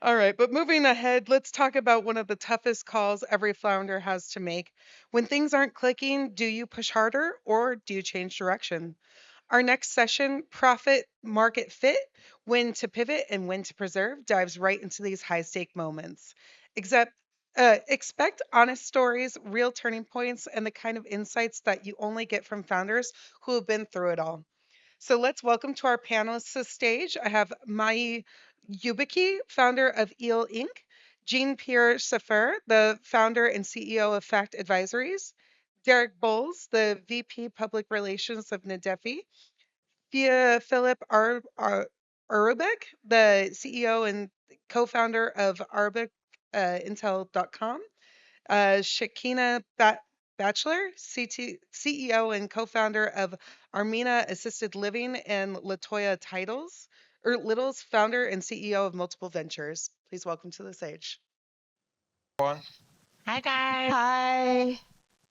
All right, but moving ahead, let's talk about one of the toughest calls every founder has to make. When things aren't clicking, do you push harder or do you change direction? Our next session, Profit Market Fit, When to Pivot and When to Preserve, dives right into these high stake moments. Except, expect honest stories, real turning points, and the kind of insights that you only get from founders who have been through it all. So let's welcome to our panelists to the stage. I have Majiye Uchibeke, founder of EEL Inc., Jean-Pierre Saffer, the founder and CEO of Fact Advisories, Derek Bowles, the VP Public Relations of Nadefi, via Philip Auerbach, the CEO and co-founder of Auerbach Intel.com, Shakina Batchelor, CEO and co-founder of Armina Assisted Living, and Latoya Littles, founder and CEO of multiple ventures. Please welcome to the stage. Everyone. Hi, guys. Hi.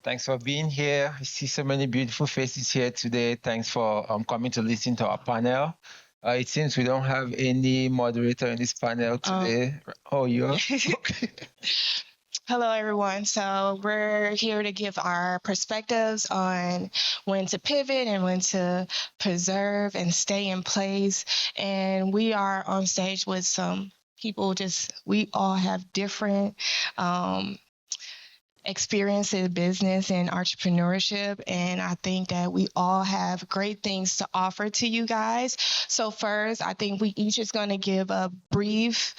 Thanks for being here. I see so many beautiful faces here today. Thanks for coming to listen to our panel. It seems we don't have any moderator in this panel today. Oh, you are? Okay. Hello, everyone. So, we're here to give our perspectives on when to pivot and when to preserve and stay in place. And we are on stage with some people, we all have different experience in business and entrepreneurship. And I think that we all have great things to offer to you guys. So first, I think we each is going to give a brief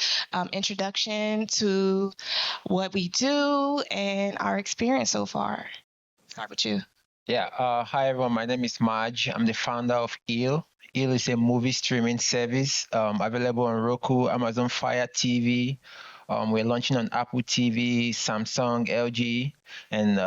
introduction to what we do and our experience so far. Start with you. Yeah. Hi, everyone. My name is Maj. I'm the founder of EEL. EEL is a movie streaming service available on Roku, Amazon Fire TV. We're launching on Apple TV, Samsung, LG, and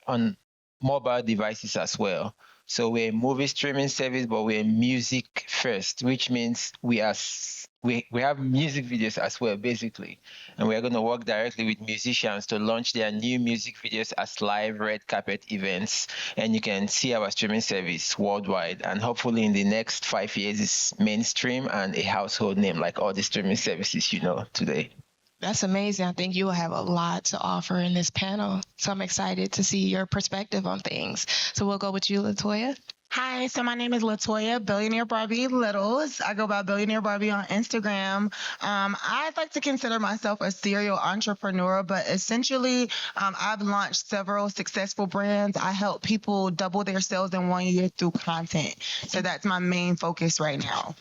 on mobile devices as well. So we're a movie streaming service, but we're music first, which means we have music videos as well, basically. And we're going to work directly with musicians to launch their new music videos as live red carpet events. And you can see our streaming service worldwide. And hopefully in the next 5 years, it's mainstream and a household name like all the streaming services you know today. That's amazing. I think you will have a lot to offer in this panel. So I'm excited to see your perspective on things. So we'll go with you, Latoya. Hi, so my name is Latoya, Billionaire Barbie Littles. I go by Billionaire Barbie on Instagram. I'd like to consider myself a serial entrepreneur, but essentially, I've launched several successful brands. I help people double their sales in 1 year through content. So that's my main focus right now.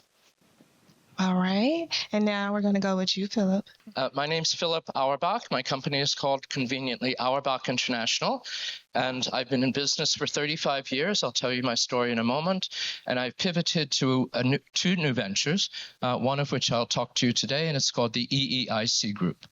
All right. And now we're going to go with you, Philip. My name's Philip Auerbach. My company is called conveniently Auerbach International, and I've been in business for 35 years. I'll tell you my story in a moment. And I've pivoted to two new ventures, one of which I'll talk to you today, and it's called the EEIC Group.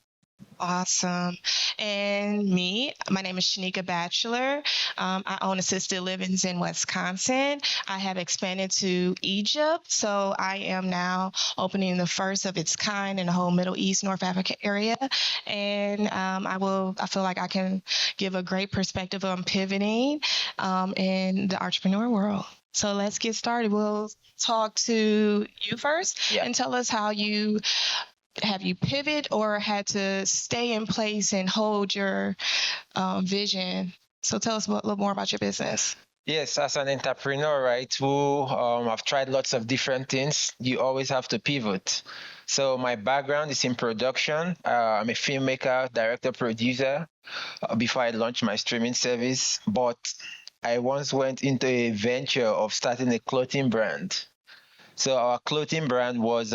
Awesome. And me, my name is Shanika Batchelor. I own assisted livings in Wisconsin. I have expanded to Egypt, so I am now opening the first of its kind in the whole Middle East, North Africa area. And I feel like I can give a great perspective on pivoting in the entrepreneur world. So let's get started. We'll talk to you first and tell us how you have you pivot or had to stay in place and hold your vision? So tell us a little more about your business. Yes, as an entrepreneur, right, who I've tried lots of different things, you always have to pivot. So my background is in production. I'm a filmmaker, director, producer before I launched my streaming service. But I once went into a venture of starting a clothing brand. So our clothing brand was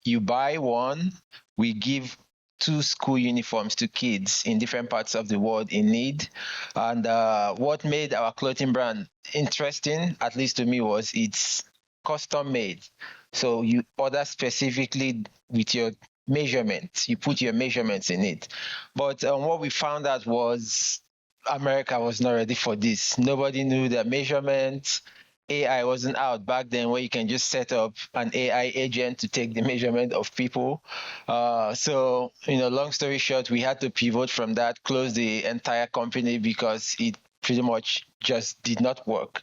you buy one, we give 2 school uniforms to kids in different parts of the world in need. And what made our clothing brand interesting, at least to me, was it's custom made. So you order specifically with your measurements, you put your measurements in it. But what we found out was America was not ready for this. Nobody knew the measurements. AI wasn't out back then where you can just set up an AI agent to take the measurement of people. So, long story short, we had to pivot from that, close the entire company because it pretty much just did not work.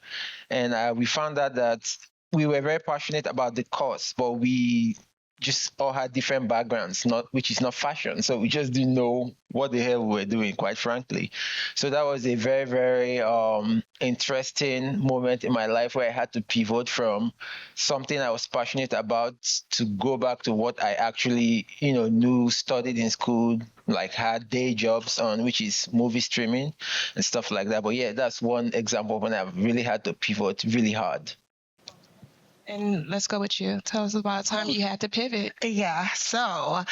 And we found out that we were very passionate about the cause, but we just all had different backgrounds, which is not fashion. So we just didn't know what the hell we were doing, quite frankly. So that was a very, very interesting moment in my life where I had to pivot from something I was passionate about to go back to what I actually, knew, studied in school, like had day jobs on, which is movie streaming and stuff like that. But yeah, that's one example when I've really had to pivot really hard. And let's go with you. Tell us about a time you had to pivot. Yeah. So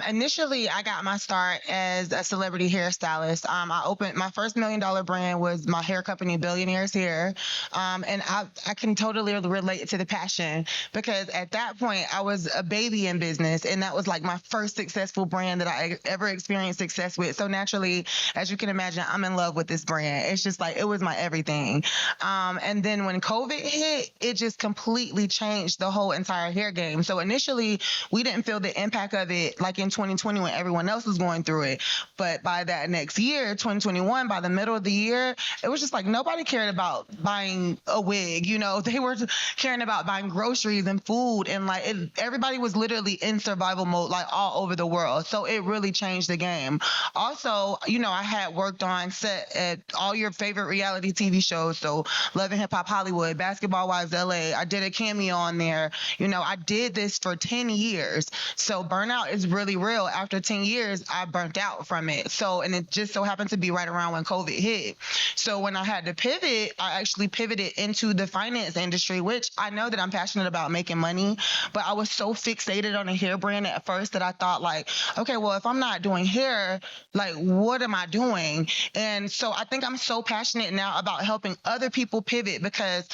initially, I got my start as a celebrity hairstylist. I opened my first $1 million brand was my hair company, Billionaires Hair. And I can totally relate to the passion because at that point, I was a baby in business. And that was like my first successful brand that I ever experienced success with. So naturally, as you can imagine, I'm in love with this brand. It's just like it was my everything. And then when COVID hit, it just completely changed the whole entire hair game. So initially, we didn't feel the impact of it like in 2020 when everyone else was going through it. But by that next year, 2021, by the middle of the year, it was just like nobody cared about buying a wig. They were caring about buying groceries and food. And like everybody was literally in survival mode, like all over the world. So it really changed the game. Also, I had worked on set at all your favorite reality TV shows. So Love and Hip Hop Hollywood, Basketball Wives LA. I did a cameo on there. I did this for 10 years. So burnout is really real. After 10 years, I burnt out from it. And it just so happened to be right around when COVID hit. So when I had to pivot, I actually pivoted into the finance industry, which I know that I'm passionate about making money, but I was so fixated on a hair brand at first that I thought like, okay, well, if I'm not doing hair, like what am I doing? And so I think I'm so passionate now about helping other people pivot because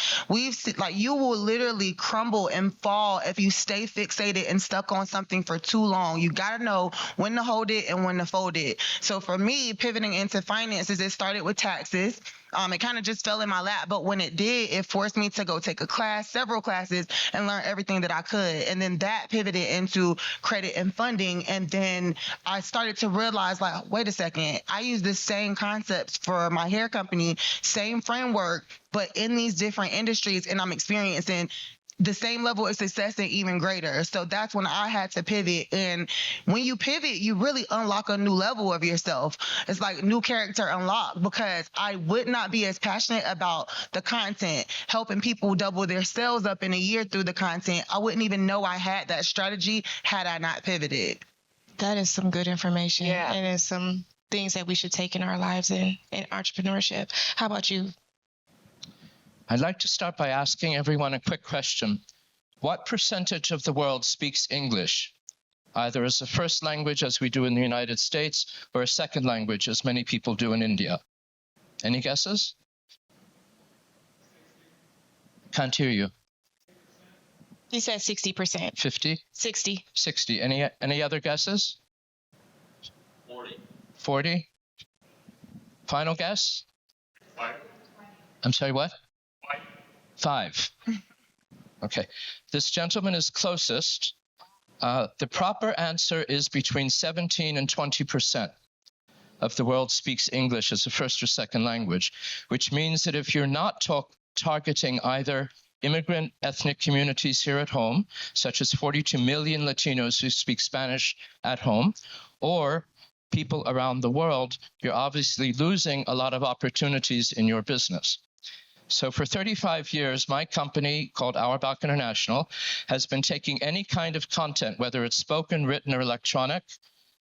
you will literally crumble and fall if you stay fixated and stuck on something for too long. You got to know when to hold it and when to fold it. So for me, pivoting into finances, it started with taxes. It kind of just fell in my lap. But when it did, it forced me to go take several classes, and learn everything that I could. And then that pivoted into credit and funding. And then I started to realize, like, wait a second, I use the same concepts for my hair company, same framework, but in these different industries, and I'm experiencing the same level of success and even greater. So that's when I had to pivot. And when you pivot, you really unlock a new level of yourself. It's like new character unlocked because I would not be as passionate about the content, helping people double their sales up in a year through the content. I wouldn't even know I had that strategy had I not pivoted. That is some good information. Yeah. And it's some things that we should take in our lives in entrepreneurship. How about you? I'd like to start by asking everyone a quick question. What percentage of the world speaks English, either as a first language, as we do in the United States, or a second language, as many people do in India? Any guesses? Can't hear you. He said 60%. 50? 60. 60. Any other guesses? 40. 40? Final guess? 5. I'm sorry, what? 5. Okay. This gentleman is closest. The proper answer is between 17 and 20% of the world speaks English as a first or second language, which means that if you're not targeting either immigrant ethnic communities here at home, such as 42 million Latinos who speak Spanish at home, or people around the world, you're obviously losing a lot of opportunities in your business. So for 35 years, my company called Auerbach International has been taking any kind of content, whether it's spoken, written, or electronic,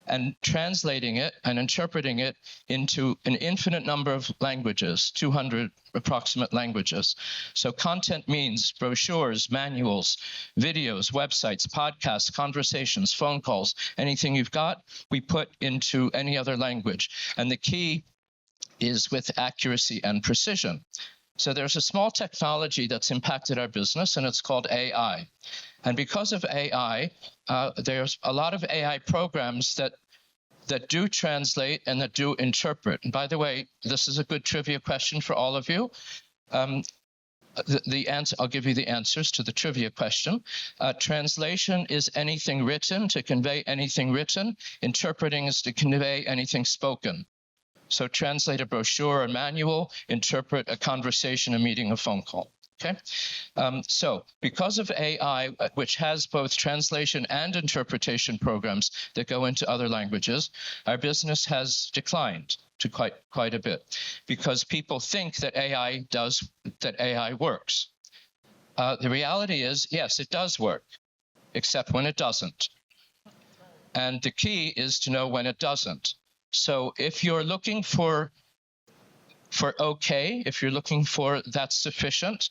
and translating it and interpreting it into an infinite number of languages, 200 approximate languages. So content means brochures, manuals, videos, websites, podcasts, conversations, phone calls, anything you've got, we put into any other language. And the key is with accuracy and precision. So there's a small technology that's impacted our business, and it's called AI. And because of AI, there's a lot of AI programs that do translate and that do interpret. And by the way, this is a good trivia question for all of you. The answer, I'll give you the answers to the trivia question. Translation is anything written to convey anything written. Interpreting is to convey anything spoken. So translate a brochure or manual, interpret a conversation, a meeting, a phone call. Okay. So because of AI, which has both translation and interpretation programs that go into other languages, our business has declined to quite a bit because people think that AI works. The reality is, yes, it does work, except when it doesn't. And the key is to know when it doesn't. So if you're looking for okay, if you're looking for that's sufficient,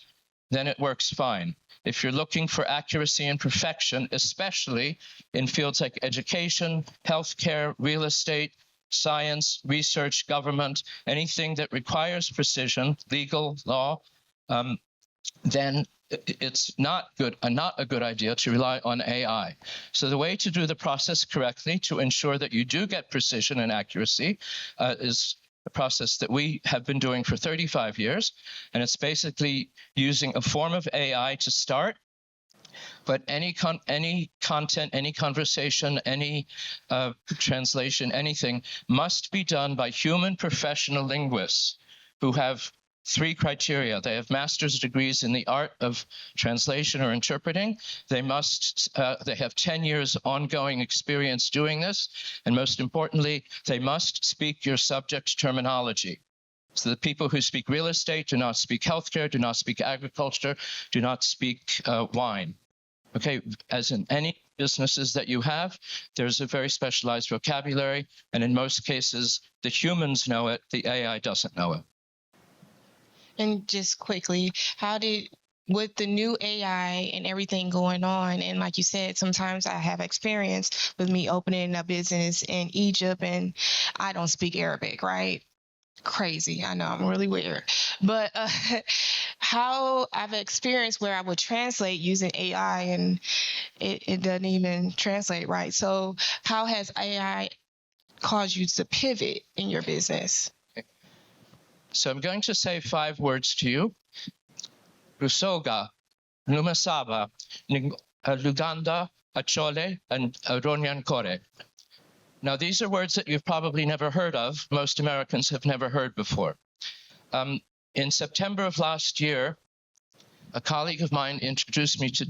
then it works fine. If you're looking for accuracy and perfection, especially in fields like education, healthcare, real estate, science, research, government, anything that requires precision, legal, law, then it's not a good idea to rely on AI. So the way to do the process correctly to ensure that you do get precision and accuracy is a process that we have been doing for 35 years. And it's basically using a form of AI to start. But any content, any conversation, any translation, anything must be done by human professional linguists who have 3 criteria. They have master's degrees in the art of translation or interpreting. They have 10 years ongoing experience doing this. And most importantly, they must speak your subject terminology. So the people who speak real estate do not speak healthcare, do not speak agriculture, do not speak wine. Okay, as in any businesses that you have, there's a very specialized vocabulary. And in most cases, the humans know it, the AI doesn't know it. And just quickly, with the new AI and everything going on, and like you said, sometimes I have experience with me opening a business in Egypt and I don't speak Arabic, right? Crazy. I know I'm really weird. But how I've experienced where I would translate using AI and it doesn't even translate right. So how has AI caused you to pivot in your business? So I'm going to say 5 words to you. Rusoga, Numasaba, Luganda, Achole, and Ronyankore. Now, these are words that you've probably never heard of. Most Americans have never heard before. In September of last year, a colleague of mine introduced me to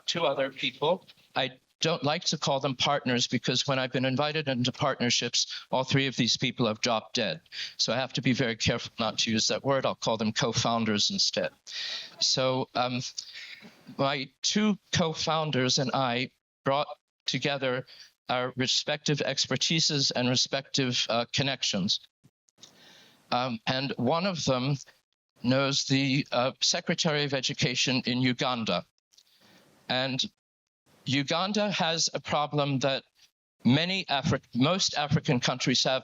two other people. I don't like to call them partners because when I've been invited into partnerships, all 3 of these people have dropped dead. So I have to be very careful not to use that word. I'll call them co-founders instead. So my 2 co-founders and I brought together our respective expertises and respective connections. And one of them knows the Secretary of Education in Uganda. And Uganda has a problem that most African countries have,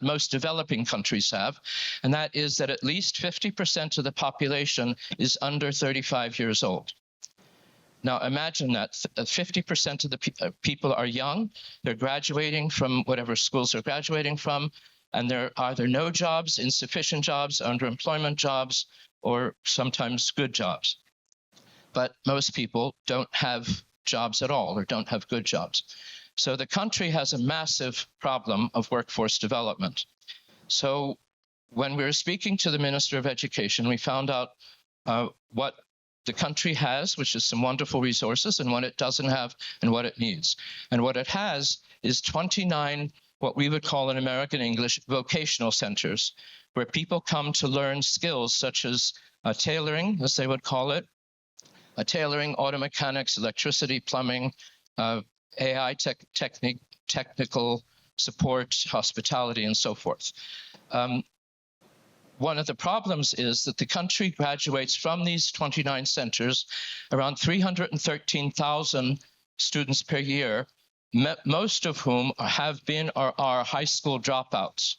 most developing countries have, and that is that at least 50% of the population is under 35 years old. Now imagine that 50% of the people are young, they're graduating from whatever schools they're graduating from, and there are either no jobs, insufficient jobs, underemployment jobs, or sometimes good jobs. But most people don't have jobs at all or don't have good jobs. So the country has a massive problem of workforce development. So when we were speaking to the Minister of Education, we found out what the country has, which is some wonderful resources, and what it doesn't have and what it needs. And what it has is 29, what we would call in American English, vocational centers, where people come to learn skills such as tailoring, as they would call it, tailoring, auto mechanics, electricity, plumbing, AI technical support, hospitality, and so forth. One of the problems is that the country graduates from these 29 centers around 313,000 students per year, most of whom have been or are high school dropouts,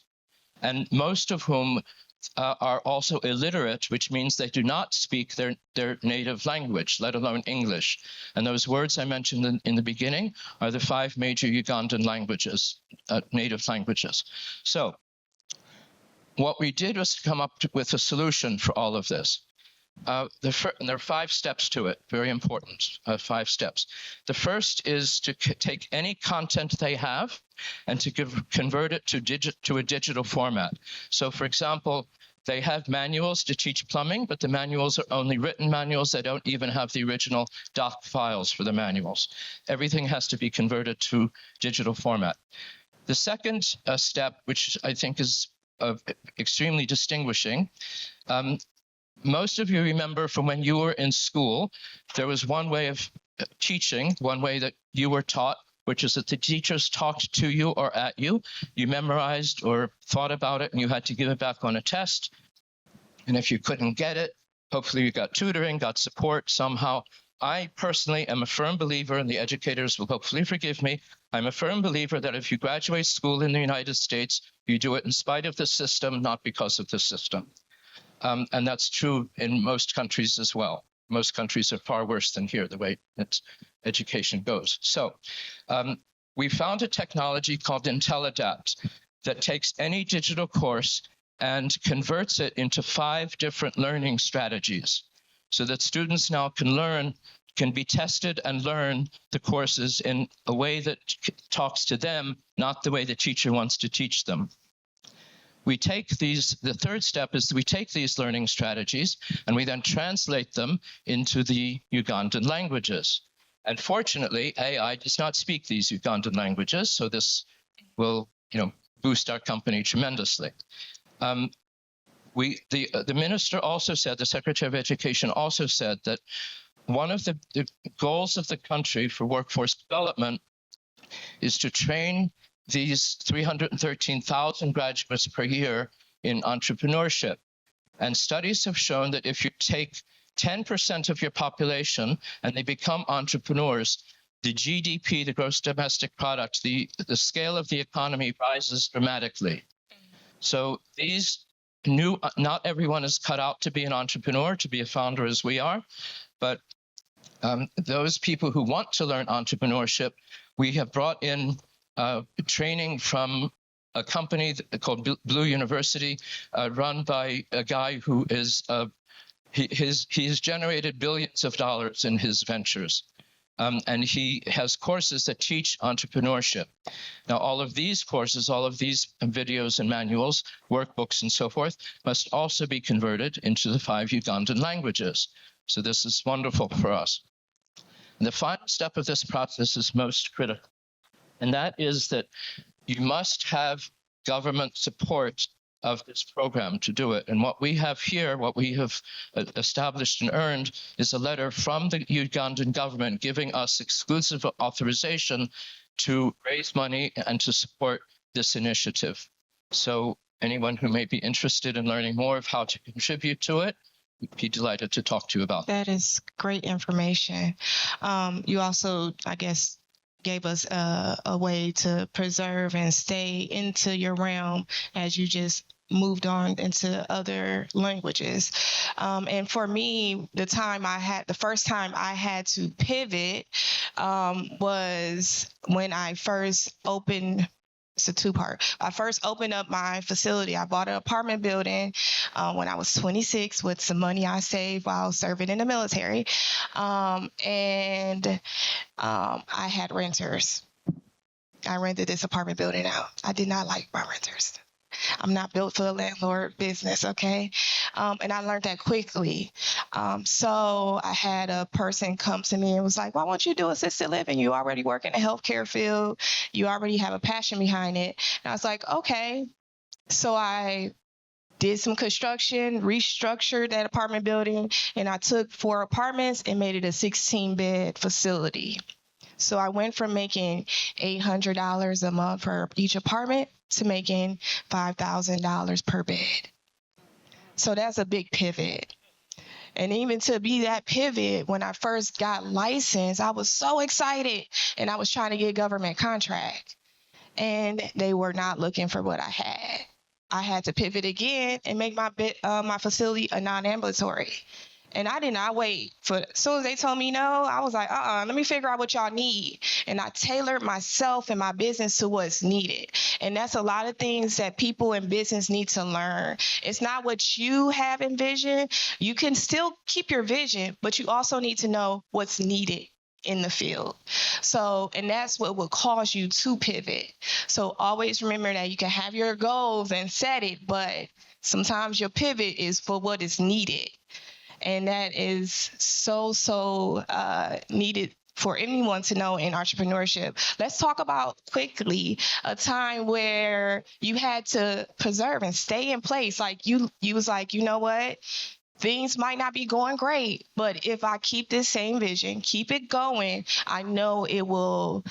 and most of whom are also illiterate, which means they do not speak their native language, let alone English. And those words I mentioned in the beginning are the 5 major Ugandan languages, native languages. So what we did was come up with a solution for all of this. And there are 5 steps to it, very important, 5 steps. The first is to take any content they have and to convert it to a digital format. So for example, They have manuals to teach plumbing, but the manuals are only written manuals. They don't even have the original doc files for the manuals. Everything has to be converted to digital format. The second step, which I think is extremely distinguishing, most of you remember from when you were in school, there was one way of teaching, one way that you were taught, which is that the teachers talked to you or at you. You memorized or thought about it, and you had to give it back on a test. And if you couldn't get it, hopefully you got tutoring, got support somehow. I personally am a firm believer, and the educators will hopefully forgive me, I'm a firm believer that if you graduate school in the United States, you do it in spite of the system, not because of the system. And that's true in most countries as well. Most countries are far worse than here, the way that education goes. So we found a technology called IntelliAdapt that takes any digital course and converts it into 5 different learning strategies so that students now can be tested and learn the courses in a way that talks to them, not the way the teacher wants to teach them. We take these, the third step is we take these learning strategies and we then translate them into the Ugandan languages. And fortunately, AI does not speak these Ugandan languages, so this will, boost our company tremendously. The minister also said, the Secretary of Education also said that one of the goals of the country for workforce development is to train these 313,000 graduates per year in entrepreneurship. And studies have shown that if you take 10% of your population and they become entrepreneurs, the GDP, the gross domestic product, the scale of the economy rises dramatically. So not everyone is cut out to be an entrepreneur, to be a founder as we are, but those people who want to learn entrepreneurship, we have brought in training from a company called Blue University, run by a guy who is he's generated billions of dollars in his ventures, and he has courses that teach entrepreneurship. Now, all of these courses, all of these videos and manuals, workbooks, and so forth, must also be converted into the 5 Ugandan languages. So this is wonderful for us. And the final step of this process is most critical. And that is that you must have government support of this program to do it. And what we have here, what we have established and earned, is a letter from the Ugandan government giving us exclusive authorization to raise money and to support this initiative. So anyone who may be interested in learning more of how to contribute to it, we'd be delighted to talk to you about. That is great information. You also, I guess, gave us a way to preserve and stay into your realm as you just moved on into other languages. And for me, the first time I had to pivot was when I first opened. It's a 2-part. I first opened up my facility. I bought an apartment building when I was 26 with some money I saved while serving in the military. And I had renters. I rented this apartment building out. I did not like my renters. I'm not built for the landlord business, okay? And I learned that quickly. So I had a person come to me and was like, why won't you do assisted living? You already work in the healthcare field. You already have a passion behind it. And I was like, okay. So I did some construction, restructured that apartment building, and I took 4 apartments and made it a 16-bed facility. So I went from making $800 a month for each apartment to making $5,000 per bed. So that's a big pivot. And even to be that pivot, when I first got licensed, I was so excited, and I was trying to get government contract, and they were not looking for what I had. I had to pivot again and make my facility a non-ambulatory. And I did not wait for, as soon as they told me no, I was like, let me figure out what y'all need. And I tailored myself and my business to what's needed. And that's a lot of things that people in business need to learn. It's not what you have in vision. You can still keep your vision, but you also need to know what's needed in the field. So, and that's what will cause you to pivot. So always remember that you can have your goals and set it, but sometimes your pivot is for what is needed. And that is so needed for anyone to know in entrepreneurship. Let's talk about quickly a time where you had to preserve and stay in place. Like you was like, you know what? Things might not be going great, but if I keep this same vision, keep it going, I know it will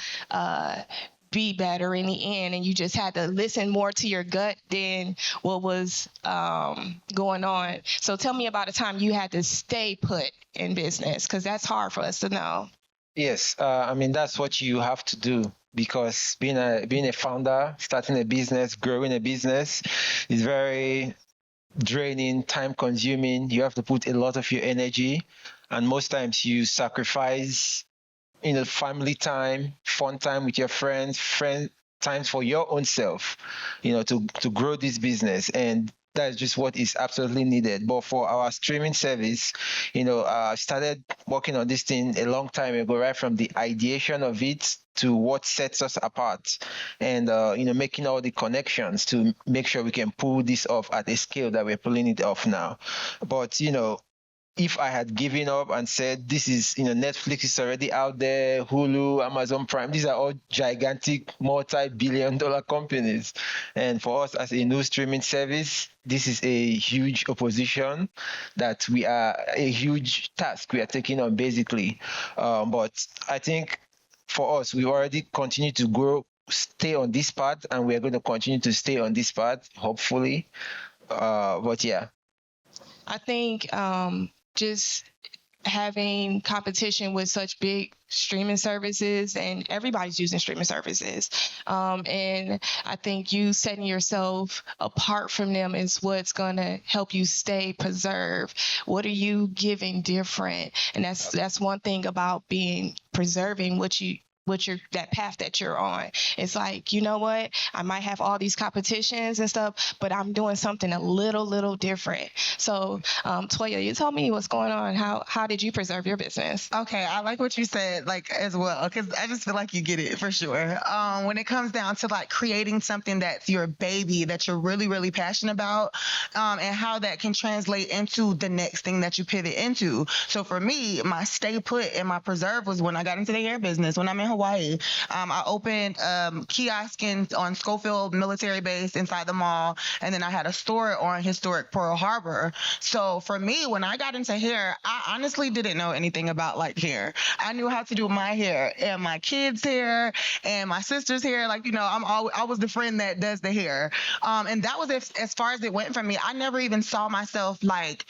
be better in the end. And you just had to listen more to your gut than what was going on. So tell me about a time you had to stay put in business, because that's hard for us to know. Yes, I mean that's what you have to do, because being a founder, starting a business, growing a business is very draining, time consuming. You have to put a lot of your energy, and most times you sacrifice, family time, fun time with your friends, times for your own self, to grow this business. And that's just what is absolutely needed. But for our streaming service, started working on this thing a long time ago, right from the ideation of it to what sets us apart, and making all the connections to make sure we can pull this off at a scale that we're pulling it off now. But if I had given up and said, this is, Netflix is already out there, Hulu, Amazon Prime, these are all gigantic multi-billion-dollar companies. And for us as a new streaming service, this is a huge opposition that a huge task we are taking on, basically. But I think for us, we already continue to grow, stay on this path, and we're going to continue to stay on this path, hopefully. But yeah. I think just having competition with such big streaming services, and everybody's using streaming services. And I think you setting yourself apart from them is what's going to help you stay preserved. What are you giving different? And that's one thing about preserving that path that you're on. It's like, you know what? I might have all these competitions and stuff, but I'm doing something a little different. So, Toya, you tell me what's going on. How did you preserve your business? Okay, I like what you said, like, as well, because I just feel like you get it for sure. When it comes down to like creating something that's your baby, that you're really passionate about, and how that can translate into the next thing that you pivot into. So for me, my stay put and my preserve was when I got into the hair business. When I'm in Hawaii, I opened kiosk on Schofield Military Base inside the mall, and then I had a store on historic Pearl Harbor. So for me, when I got into hair, I honestly didn't know anything about like hair. I knew how to do my hair and my kids' hair and my sister's hair. Like, I was the friend that does the hair. And that was as far as it went for me. I never even saw myself like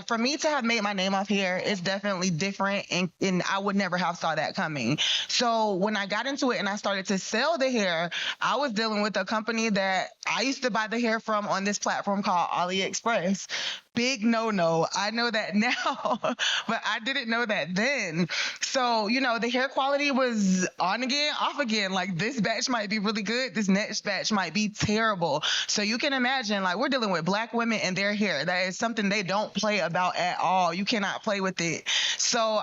for me to have made my name off here is definitely different, and I would never have saw that coming. So when I got into it and I started to sell the hair, I was dealing with a company that I used to buy the hair from on this platform called AliExpress. Big no. I know that now, but I didn't know that then. So, the hair quality was on again, off again. Like, this batch might be really good. This next batch might be terrible. So you can imagine, like, we're dealing with Black women and their hair. That is something they don't play about at all. You cannot play with it. So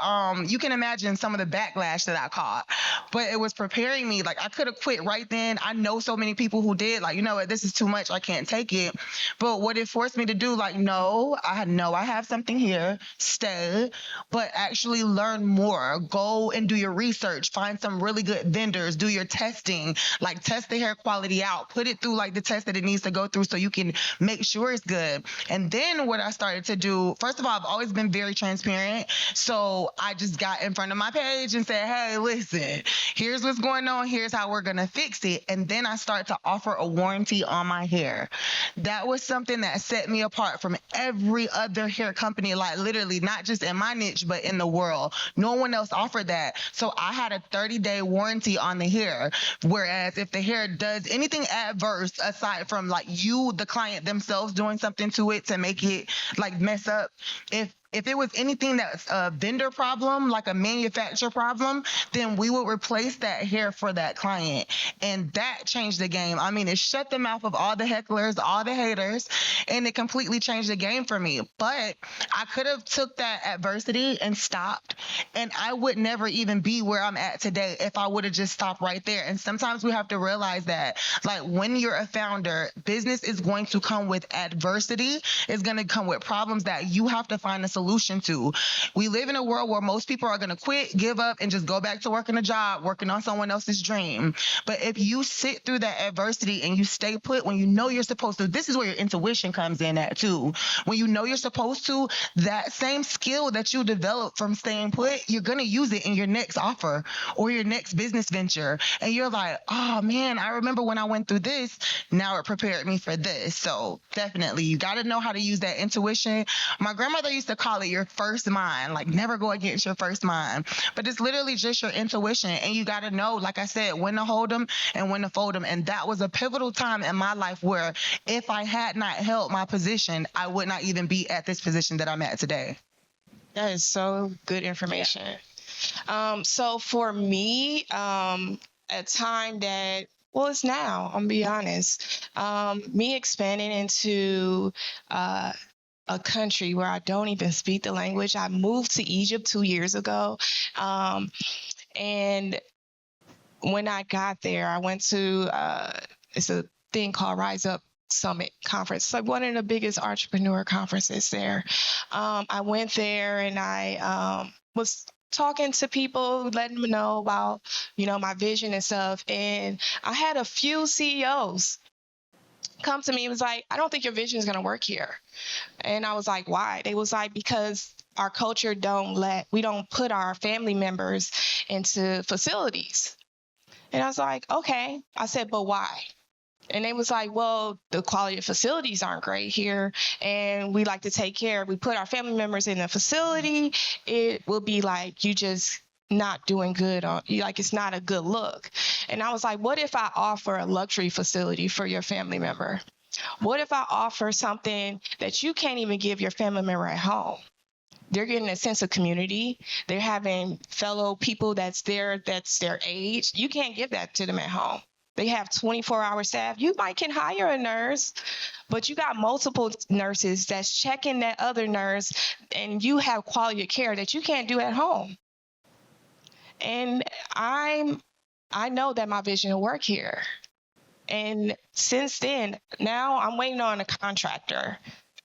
you can imagine some of the backlash that I caught. But it was preparing me. Like, I could have quit right then. I know so many people who did. Like, you know what? This is too much. I can't take it. But what it forced me to do, like, no, I have something here, stay, but actually learn more. Go and do your research, find some really good vendors, do your testing, like test the hair quality out, put it through like the test that it needs to go through so you can make sure it's good. And then what I started to do, first of all, I've always been very transparent. So I just got in front of my page and said, hey, listen, here's what's going on. Here's how we're going to fix it. And then I started to offer a warranty on my hair. That was something that set me apart from every other hair company, like literally not just in my niche, but in the world. No one else offered that. So I had a 30-day warranty on the hair. Whereas if the hair does anything adverse, aside from like you, the client themselves doing something to it to make it like mess up, if If it was anything that's a vendor problem, like a manufacturer problem, then we would replace that hair for that client. And that changed the game. I mean, it shut the mouth of all the hecklers, all the haters, and it completely changed the game for me. But I could have took that adversity and stopped, and I would never even be where I'm at today if I would have just stopped right there. And sometimes we have to realize that, like, when you're a founder, business is going to come with adversity. It's going to come with problems that you have to find a solution to. We live in a world where most people are going to quit, give up, and just go back to working a job, working on someone else's dream. But if you sit through that adversity and you stay put when you know you're supposed to, this is where your intuition comes in at too. When you know you're supposed to, that same skill that you develop from staying put, you're going to use it in your next offer or your next business venture. And you're like, oh man, I remember when I went through this, now it prepared me for this. So definitely, you got to know how to use that intuition. My grandmother used to call it your first mind, like never go against your first mind. But it's literally just your intuition. And you got to know, like I said, when to hold them and when to fold them. And that was a pivotal time in my life where if I had not held my position, I would not even be at this position that I'm at today. That is so good information. So for me, a time that, well, it's now, I'm gonna be honest, me expanding into a country where I don't even speak the language. I moved to Egypt 2 years ago. And when I got there, I went to, it's a thing called Rise Up Summit Conference. It's like one of the biggest entrepreneur conferences there. I went there and I was talking to people, letting them know about, my vision and stuff. And I had a few CEOs come to me and was like, I don't think your vision is going to work here. And I was like, why? They was like, because our culture we don't put our family members into facilities. And I was like, okay. I said, but why? And they was like, well, the quality of facilities aren't great here. And we like to take care. We put our family members in a facility. It will be like you just not doing good like it's not a good look. And I was like, what if I offer a luxury facility for your family member? What if I offer something that you can't even give your family member at home? They're getting a sense of community. They're having fellow people that's their age. You can't give that to them at home. They have 24-hour staff. You might can hire a nurse, but you got multiple nurses that's checking that other nurse, and you have quality of care that you can't do at home. And I know that my vision will work here. And since then, now I'm waiting on a contractor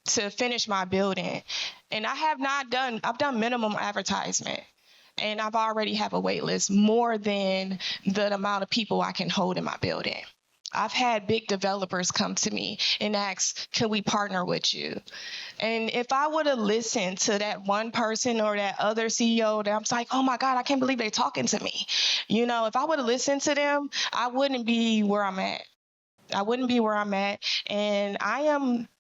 to finish my building. And I've done minimum advertisement. And I've already have a wait list more than the amount of people I can hold in my building. I've had big developers come to me and ask, can we partner with you? And if I would have listened to that one person or that other CEO, that I'm like, oh my God, I can't believe they're talking to me. If I would have listened to them, I wouldn't be where I'm at. And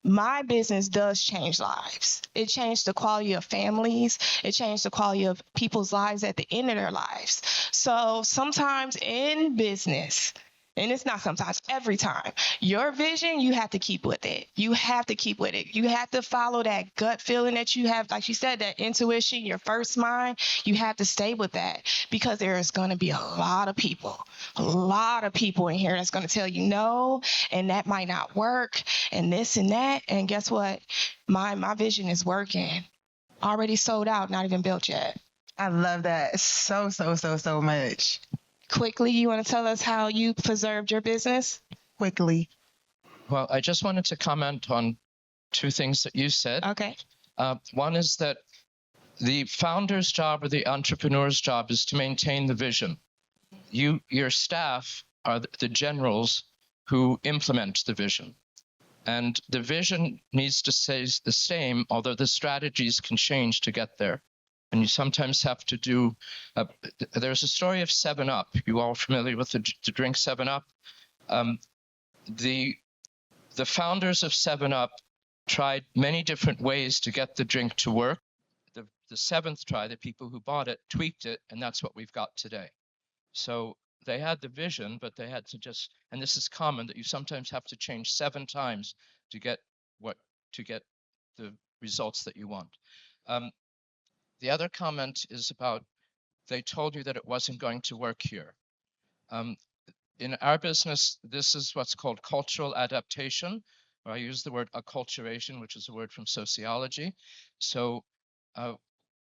my business does change lives. It changed the quality of families. It changed the quality of people's lives at the end of their lives. So sometimes in business, and it's not sometimes, every time, your vision, you have to keep with it. You have to follow that gut feeling that you have, like you said, that intuition, your first mind. You have to stay with that, because there is going to be a lot of people in here that's going to tell you no, and that might not work, and this and that. And guess what? My vision is working. Already sold out, not even built yet. I love that so much. Quickly, you want to tell us how you preserved your business? Quickly. Well, I just wanted to comment on two things that you said. Okay. One is that the founder's job or the entrepreneur's job is to maintain the vision. Your staff are the generals who implement the vision. And the vision needs to stay the same, although the strategies can change to get there. And you sometimes have to do, there's a story of 7-Up. You all familiar with the drink 7-Up? The founders of 7-Up tried many different ways to get the drink to work. The seventh try, the people who bought it, tweaked it, and that's what we've got today. So they had the vision, but they had to and this is common, that you sometimes have to change 7 times to get the results that you want. Um, the other comment is about they told you that it wasn't going to work here. Um, in our business, this is what's called cultural adaptation, or I use the word acculturation, which is a word from sociology. So uh,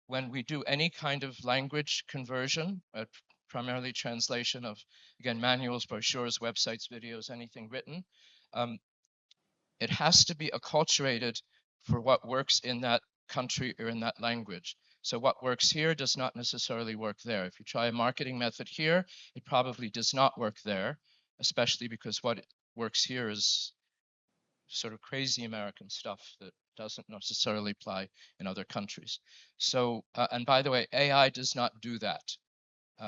when we do any kind of language conversion, primarily translation of, again, manuals, brochures, websites, videos, anything written, um, it has to be acculturated for what works in that country or in that language. So what works here does not necessarily work there. If you try a marketing method here, it probably does not work there, especially because what works here is sort of crazy American stuff that doesn't necessarily apply in other countries. So, and by the way, AI does not do that.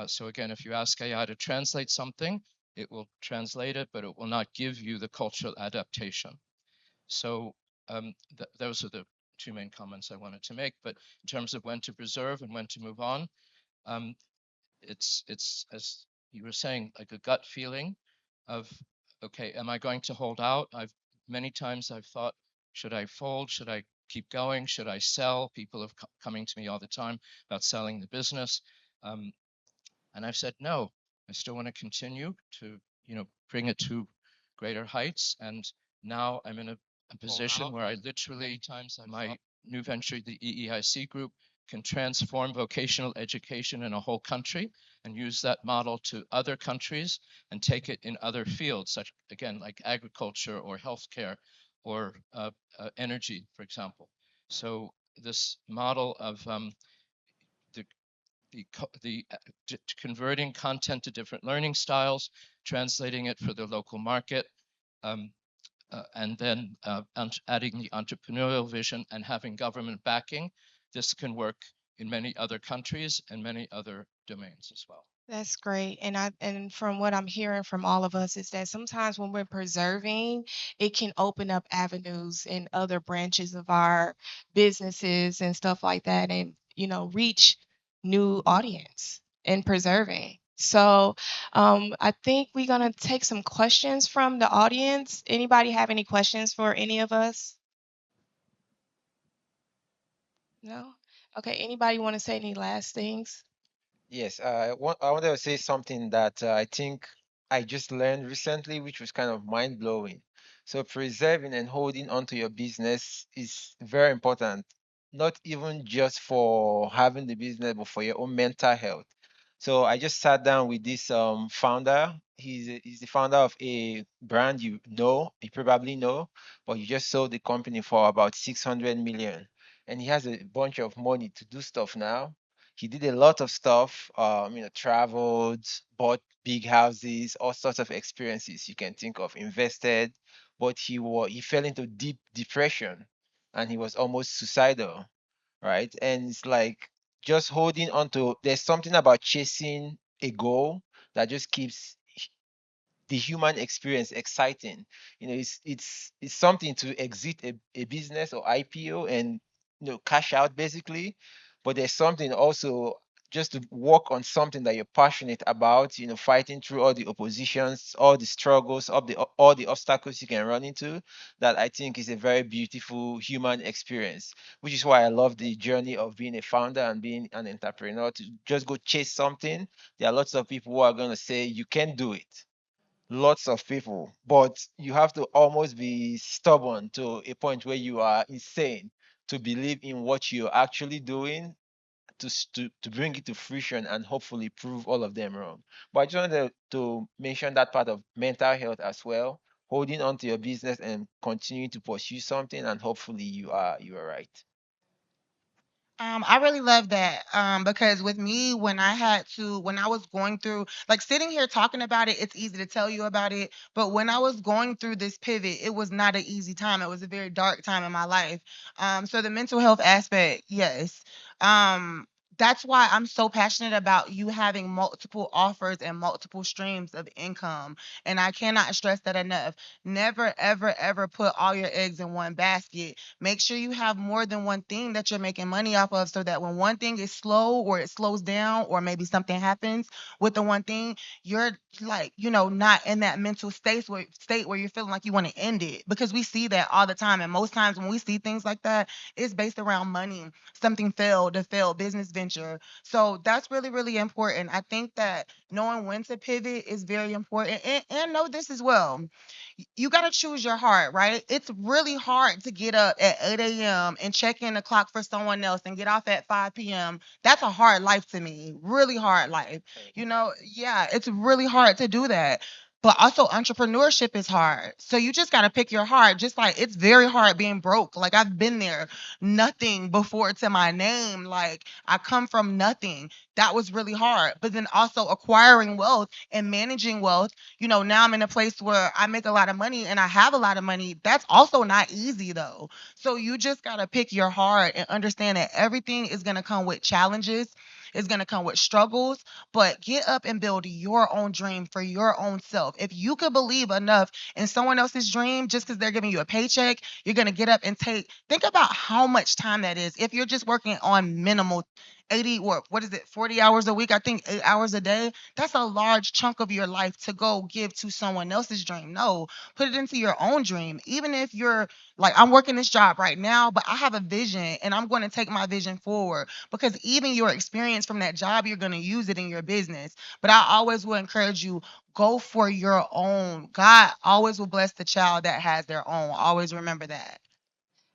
So again, if you ask AI to translate something, it will translate it, but it will not give you the cultural adaptation. So those are the two main comments I wanted to make. But in terms of when to preserve and when to move on, um, it's as you were saying, like a gut feeling of, okay, am I going to hold out? Many times I've thought, should I fold? Should I keep going? Should I sell? People have coming to me all the time about selling the business. Um, and I've said, no, I still want to continue to, bring it to greater heights. And now I'm in a position where I literally, times my new venture, the EEIC group, can transform vocational education in a whole country and use that model to other countries and take it in other fields, such again, like agriculture or healthcare or energy, for example. So this model of the converting content to different learning styles, translating it for the local market, um, and then adding the entrepreneurial vision and having government backing. This can work in many other countries and many other domains as well. That's great. And from what I'm hearing from all of us is that sometimes when we're preserving, it can open up avenues in other branches of our businesses and stuff like that and, reach new audience in preserving. So, I think we're gonna take some questions from the audience. Anybody have any questions for any of us? No? Okay, anybody want to say any last things? Yes, I wanted to say something that I think I just learned recently, which was kind of mind blowing. So, preserving and holding onto your business is very important, not even just for having the business, but for your own mental health. So, I just sat down with this founder. He's the founder of a brand you probably know, but he just sold the company for about 600 million. And he has a bunch of money to do stuff now. He did a lot of stuff, traveled, bought big houses, all sorts of experiences you can think of, invested, but he fell into deep depression and he was almost suicidal, right? And it's like just holding on to, there's something about chasing a goal that just keeps the human experience exciting. It's something to exit a business or IPO and cash out basically, but there's something also just to work on something that you're passionate about, fighting through all the oppositions, all the struggles, all the obstacles you can run into, that I think is a very beautiful human experience, which is why I love the journey of being a founder and being an entrepreneur, to just go chase something. There are lots of people who are going to say you can do it, lots of people, but you have to almost be stubborn to a point where you are insane to believe in what you're actually doing, to bring it to fruition and hopefully prove all of them wrong. But I just wanted to mention that part of mental health as well, holding on to your business and continuing to pursue something, and hopefully you are right. I really love that because with me, when I was going through, like sitting here talking about it, it's easy to tell you about it. But when I was going through this pivot, it was not an easy time. It was a very dark time in my life. So the mental health aspect, yes. Um, that's why I'm so passionate about you having multiple offers and multiple streams of income. And I cannot stress that enough. Never, ever, ever put all your eggs in one basket. Make sure you have more than one thing that you're making money off of so that when one thing is slow or it slows down or maybe something happens with the one thing, you're like, not in that mental state where you're feeling like you want to end it. Because we see that all the time. And most times when we see things like that, it's based around money. Something failed, a failed business venture. So that's really, really important. I think that knowing when to pivot is very important. And know this as well. You got to choose your heart, right? It's really hard to get up at 8 a.m. and check in the clock for someone else and get off at 5 p.m. That's a hard life to me, really hard life. Yeah, it's really hard to do that. But also, entrepreneurship is hard. So you just got to pick your heart. Just like it's very hard being broke. Like I've been there, nothing before to my name. Like I come from nothing. That was really hard. But then also acquiring wealth and managing wealth, now I'm in a place where I make a lot of money and I have a lot of money. That's also not easy though. So you just got to pick your heart and understand that everything is going to come with challenges. It's going to come with struggles, but get up and build your own dream for your own self. If you could believe enough in someone else's dream just because they're giving you a paycheck, you're going to get up and think about how much time that is. If you're just working on minimal 80 or what is it, 40 hours a week, I think 8 hours a day, that's a large chunk of your life to go give to someone else's dream. No, put it into your own dream. Even if you're like, I'm working this job right now, but I have a vision and I'm going to take my vision forward because even your experience from that job, you're going to use it in your business. But I always will encourage you, go for your own. God always will bless the child that has their own. Always remember that.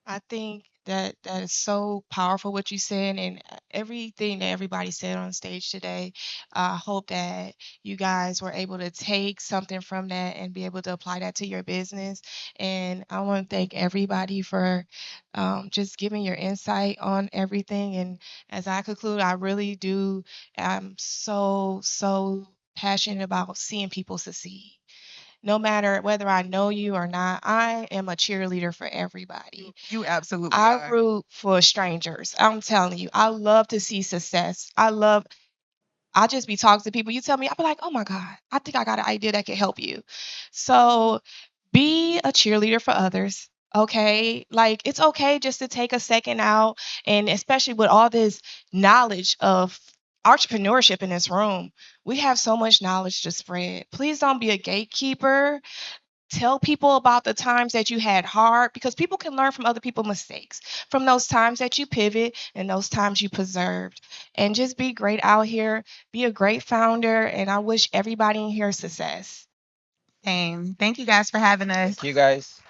I think that that is so powerful what you said, and everything that everybody said on stage today. I hope that you guys were able to take something from that and be able to apply that to your business. And I want to thank everybody for just giving your insight on everything. And as I conclude, I really do. I'm so passionate about seeing people succeed. No matter whether I know you or not, I am a cheerleader for everybody. You absolutely I are. root for strangers. I'm telling you, I love to see success. I just be talking to people. You tell me, I'll be like, oh my God, I think I got an idea that can help you. So be a cheerleader for others. Okay. Like it's okay just to take a second out. And especially with all this knowledge of entrepreneurship in this room, we have so much knowledge to spread. Please don't be a gatekeeper. Tell people about the times that you had hard because people can learn from other people's mistakes, from those times that you pivot and those times you preserved. And just be great out here, be a great founder, and I wish everybody in here success. Same. Thank you guys for having us. Thank you guys.